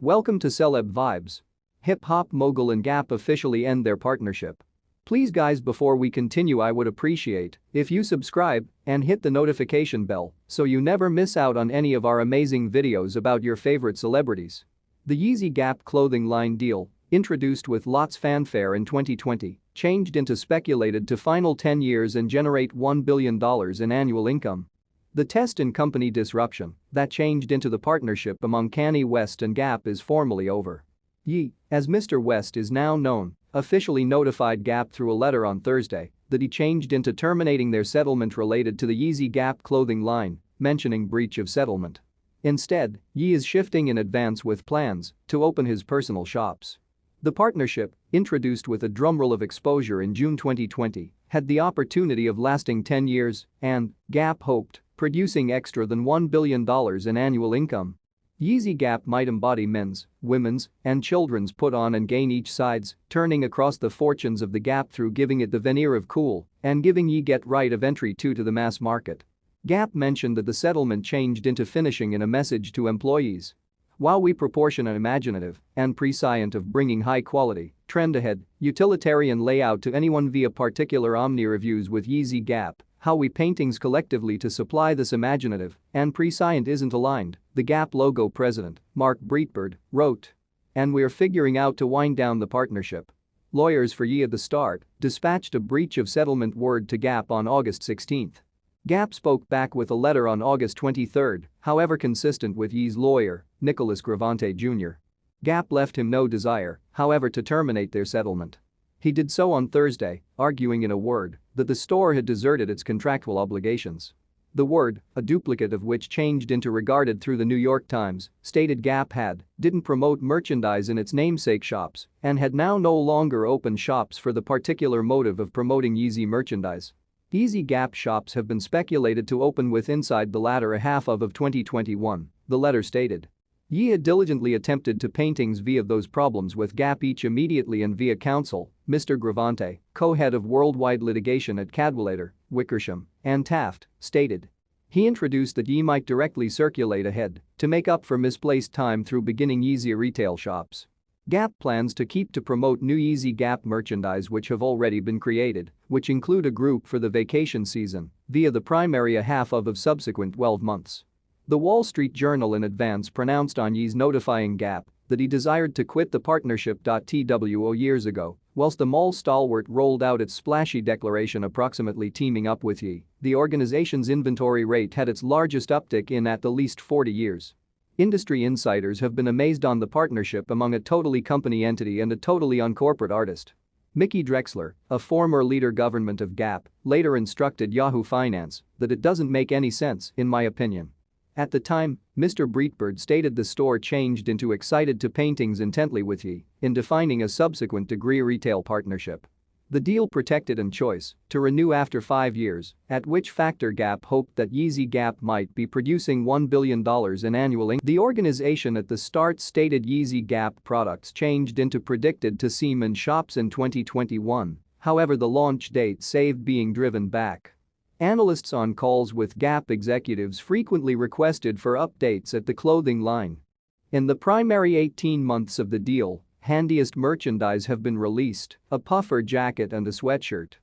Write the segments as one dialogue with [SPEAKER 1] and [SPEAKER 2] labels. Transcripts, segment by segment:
[SPEAKER 1] Welcome to Celeb Vibes. Hip-hop mogul and Gap officially end their partnership. Please guys, before we continue, I would appreciate if you subscribe and hit the notification bell so you never miss out on any of our amazing videos about your favorite celebrities. The Yeezy Gap clothing line deal, introduced with lots fanfare in 2020, changed into speculated to final 10 years and generate $1 billion in annual income. The test and company disruption that changed into the partnership among Kanye West and Gap is formally over. Ye, as Mr. West is now known, officially notified Gap through a letter on Thursday that he changed into terminating their settlement related to the Yeezy Gap clothing line, mentioning breach of settlement. Instead, Ye is shifting in advance with plans to open his personal shops. The partnership, introduced with a drumroll of exposure in June 2020, had the opportunity of lasting 10 years and, Gap hoped, producing extra than $1 billion in annual income. Yeezy Gap might embody men's, women's, and children's put on and gain each sides, turning across the fortunes of the Gap through giving it the veneer of cool and giving Ye get right of entry to the mass market. Gap mentioned that the settlement changed into finishing in a message to employees. While we proportion an imaginative and prescient of bringing high-quality, trend-ahead, utilitarian layout to anyone via particular Omni reviews with Yeezy Gap, how we paintings collectively to supply this imaginative and prescient isn't aligned, the Gap logo president, Mark Breitbard, wrote. And we're figuring out to wind down the partnership. Lawyers for Ye at the start dispatched a breach of settlement word to Gap on August 16. Gap spoke back with a letter on August 23, however consistent with Ye's lawyer, Nicholas Gravante Jr. Gap left him no desire, however, to terminate their settlement. He did so on Thursday, arguing in a word that the store had deserted its contractual obligations. The word, a duplicate of which changed into regarded through the New York Times, stated Gap didn't promote merchandise in its namesake shops and had now no longer opened shops for the particular motive of promoting Yeezy merchandise. Yeezy Gap shops have been speculated to open with inside the latter half of 2021, the letter stated. Ye had diligently attempted to paintings via those problems with Gap each immediately and via counsel, Mr. Gravante, co-head of worldwide litigation at Cadwalader, Wickersham, and Taft, stated. He introduced that Ye might directly circulate ahead to make up for misplaced time through beginning Yeezy retail shops. Gap plans to keep to promote new Yeezy Gap merchandise which have already been created, which include a group for the vacation season, via the primary half of subsequent 12 months. The Wall Street Journal in advance pronounced on Ye's notifying Gap that he desired to quit the partnership. Two years ago, whilst the mall stalwart rolled out its splashy declaration approximately teaming up with Ye, the organization's inventory rate had its largest uptick in at least 40 years. Industry insiders have been amazed on the partnership among a totally company entity and a totally uncorporate artist. Mickey Drexler, a former leader government of Gap, later instructed Yahoo Finance that it doesn't make any sense, in my opinion. At the time, Mr. Breitbard stated the store changed into excited to paintings intently with Ye in defining a subsequent degree retail partnership. The deal protected and choice to renew after 5 years, at which factor Gap hoped that Yeezy Gap might be producing $1 billion in annual income. The organization at the start stated Yeezy Gap products changed into predicted to seem in shops in 2021, however the launch date saved being driven back. Analysts on calls with Gap executives frequently requested for updates at the clothing line. In the primary 18 months of the deal, handiest merchandise have been released, a puffer jacket and a sweatshirt.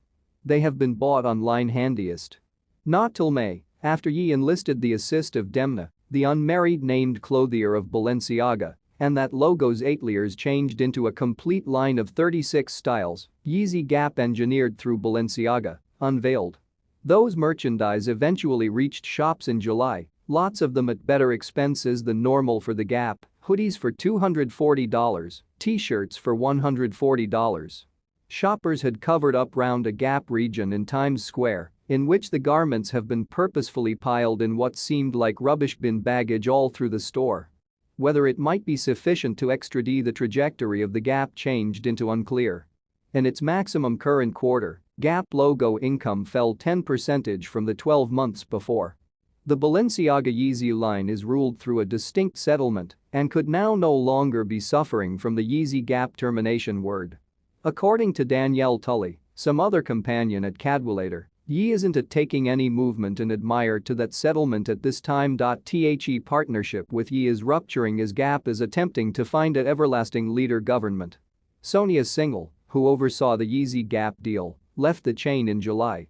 [SPEAKER 1] They have been bought online handiest. Not till May, after Ye enlisted the assist of Demna, the unmarried named clothier of Balenciaga, and that logo's ateliers changed into a complete line of 36 styles, Yeezy Gap engineered through Balenciaga, unveiled. Those merchandise eventually reached shops in July, lots of them at better expenses than normal for the Gap, hoodies for $240, t-shirts for $140. Shoppers had covered up round a Gap region in Times Square, in which the garments have been purposefully piled in what seemed like rubbish bin baggage all through the store. Whether it might be sufficient to extradite the trajectory of the Gap changed into unclear. In its maximum current quarter, Gap logo income fell 10% from the 12 months before. The Balenciaga Yeezy line is ruled through a distinct settlement and could now no longer be suffering from the Yeezy Gap termination word. According to Danielle Tully, some other companion at Cadwalader, Ye isn't taking any movement and admire to that settlement at this time. The partnership with Ye is rupturing as Gap is attempting to find an everlasting leader government. Sonia Singhal, who oversaw the Yeezy Gap deal, left the chain in July.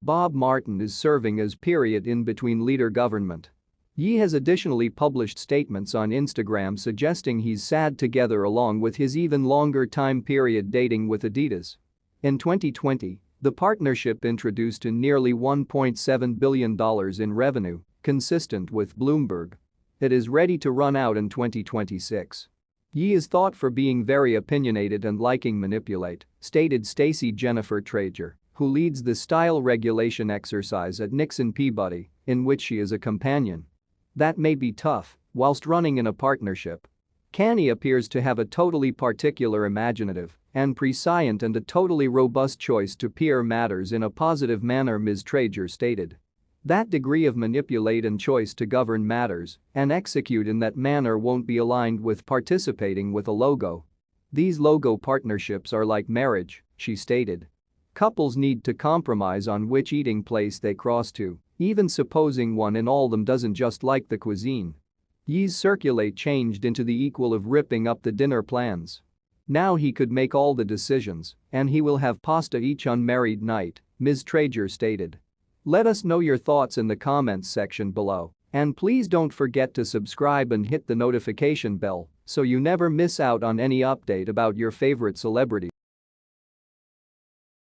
[SPEAKER 1] Bob Martin is serving as period in between leader government. Ye has additionally published statements on Instagram suggesting he's sad together along with his even longer time period dating with Adidas. In 2020, the partnership introduced in nearly $1.7 billion in revenue, consistent with Bloomberg. It is ready to run out in 2026. Ye is thought for being very opinionated and liking manipulate, stated Stacey Jennifer Traeger, who leads the style regulation exercise at Nixon Peabody, in which she is a companion. That may be tough, whilst running in a partnership. Kanye appears to have a totally particular imaginative and prescient and a totally robust choice to peer matters in a positive manner, Ms. Traeger stated. That degree of manipulate and choice to govern matters and execute in that manner won't be aligned with participating with a logo. These logo partnerships are like marriage, she stated. Couples need to compromise on which eating place they cross to, even supposing one in all them doesn't just like the cuisine. Ye's circulate changed into the equal of ripping up the dinner plans. Now he could make all the decisions, and he will have pasta each unmarried night, Ms. Traeger stated. Let us know your thoughts in the comments section below, and please don't forget to subscribe and hit the notification bell so you never miss out on any update about your favorite celebrity.